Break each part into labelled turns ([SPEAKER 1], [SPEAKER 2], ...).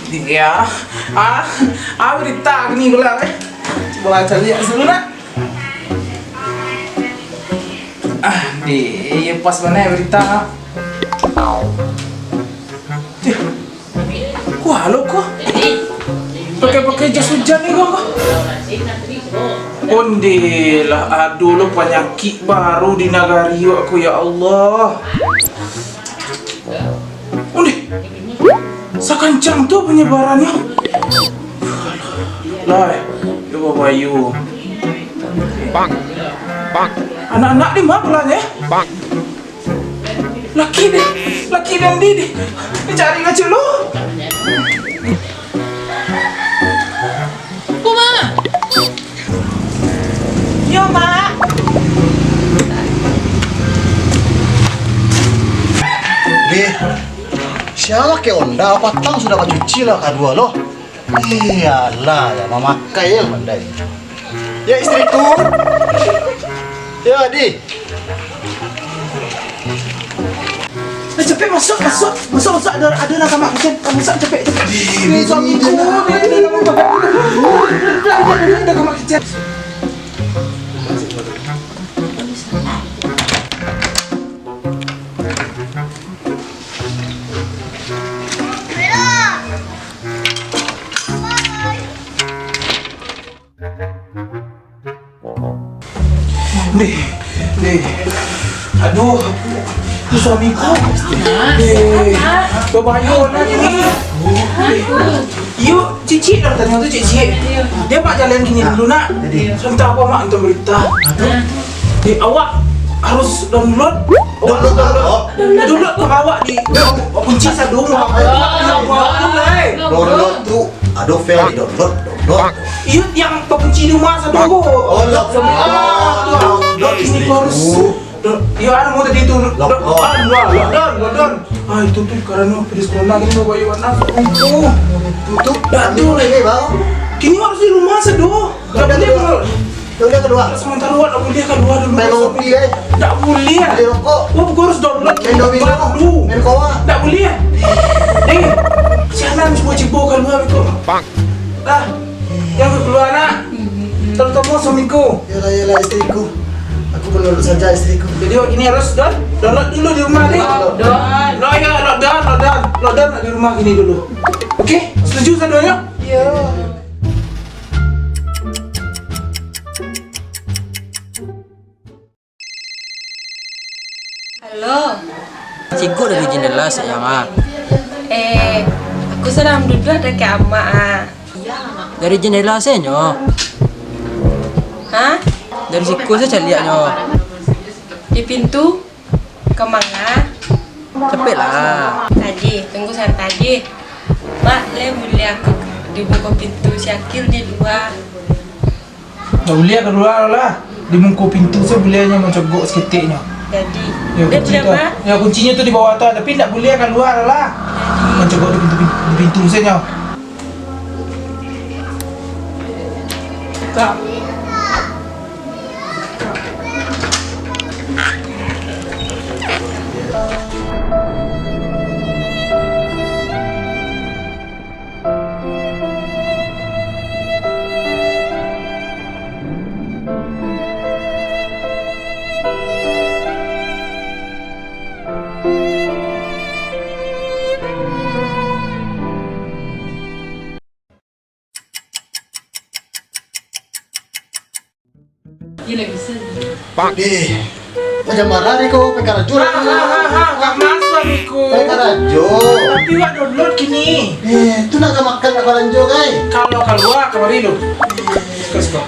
[SPEAKER 1] Ya, berita ni pula Coba cari lihat dulu nak. Ya pas mana berita. Wah, halo kok. Pakai jas hujan ni kok. Ondelah, aduh lo penyakit baru di nagari aku ya Allah. Onde, sakancang tuh penyebarannya. Lah, ya Bapak Ayu.
[SPEAKER 2] Bang.
[SPEAKER 1] Anak-anak di mana ya?
[SPEAKER 2] Bang.
[SPEAKER 1] Laki dan Didi. Dicari aja lo.
[SPEAKER 3] Kuma. Yo, Mak.
[SPEAKER 4] Siapa ke onda patang sudah cuci lah kedua loh. Iyalah ya memakai yang pandai. Ya istriku. Ya Adi.
[SPEAKER 1] Cepet masuk ada nak kamar kitchen. Masuk cepet. Ni suamiku ada kamar kitchen. Nih. Aduh, itu suamiku. Berbahaya nak ni. Yuk, Cici dah tanya tu Cici. Dia mak jalan gini dulu nak. Entah apa mak untuk berita. Awak harus download ke awak di kunci sadu.
[SPEAKER 4] Download tu, aduh fail di download.
[SPEAKER 1] Iya yang pengunci rumah satu. Download ini harus. Ya ada mau tadi itu. Lockdown. Itu tuh karena virus corona ini bawa Iwana.
[SPEAKER 4] Tutup. Aduh lagi bang.
[SPEAKER 1] Kini harus di rumah sadu.
[SPEAKER 4] Udah kedua.
[SPEAKER 1] Sementara tak boleh keluar dulu.
[SPEAKER 4] Main kopi
[SPEAKER 1] Tak boleh.
[SPEAKER 4] Beli rokok.
[SPEAKER 1] Gua harus download.
[SPEAKER 4] Main domino. Main kowa.
[SPEAKER 1] Tak boleh. Jangan cibo keluar itu.
[SPEAKER 2] Bang.
[SPEAKER 1] Yang keluar nak. Terutama suamiku.
[SPEAKER 4] Yalah istriku. Aku menurut saja istriku.
[SPEAKER 1] Jadi gini harus download dulu di rumah ni. Lockdown di rumah gini dulu. Okey, setuju saudara? Ya.
[SPEAKER 3] Halo.
[SPEAKER 5] Cikgu dari jendela sayang
[SPEAKER 3] Aku sedang duduk dekat Amak.
[SPEAKER 5] Dari jendela saya nyo.
[SPEAKER 3] Hah?
[SPEAKER 5] Dari siku saya lihat nyo.
[SPEAKER 3] Di pintu? Kemana?
[SPEAKER 5] Cepet lah.
[SPEAKER 3] Tadi, tunggu sampai tadi. Mak, boleh aku dibuka pintu Syakil di luar.
[SPEAKER 1] Tak boleh keluar lah. Dimungku pintu saya bolehnya mencogok seketiknya.
[SPEAKER 3] Jadi,
[SPEAKER 1] Ya, kunci tu. Ya kuncinya tu di bawah tu, tapi tak boleh keluar lah. Mencogok di pintu saya. Tak.
[SPEAKER 2] Bang.
[SPEAKER 4] Macam marah ni kau pakai rajo lah.
[SPEAKER 1] Kak masuk aku.
[SPEAKER 4] Pakai rajo.
[SPEAKER 1] Tapi wak download kini.
[SPEAKER 4] Tu nak makan apa rajo kai?
[SPEAKER 1] Kalau keluar kemari lu. Suka.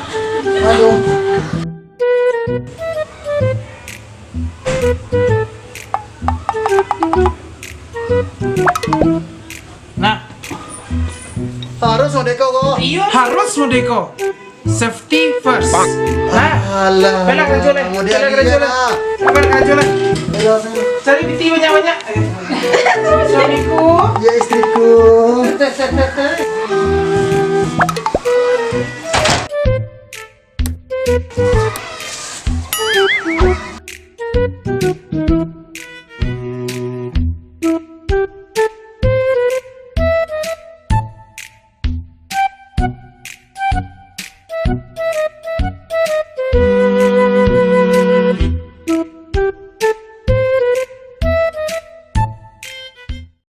[SPEAKER 4] Aduh.
[SPEAKER 1] Nah,
[SPEAKER 4] Harus modeko kau.
[SPEAKER 1] harus modeko. Safety first.
[SPEAKER 2] Bang.
[SPEAKER 4] Alah.
[SPEAKER 1] Pelang rajo lah. Pelang rajo lah. Cari piti banyak-banyak. Suamiku.
[SPEAKER 4] Ya istriku.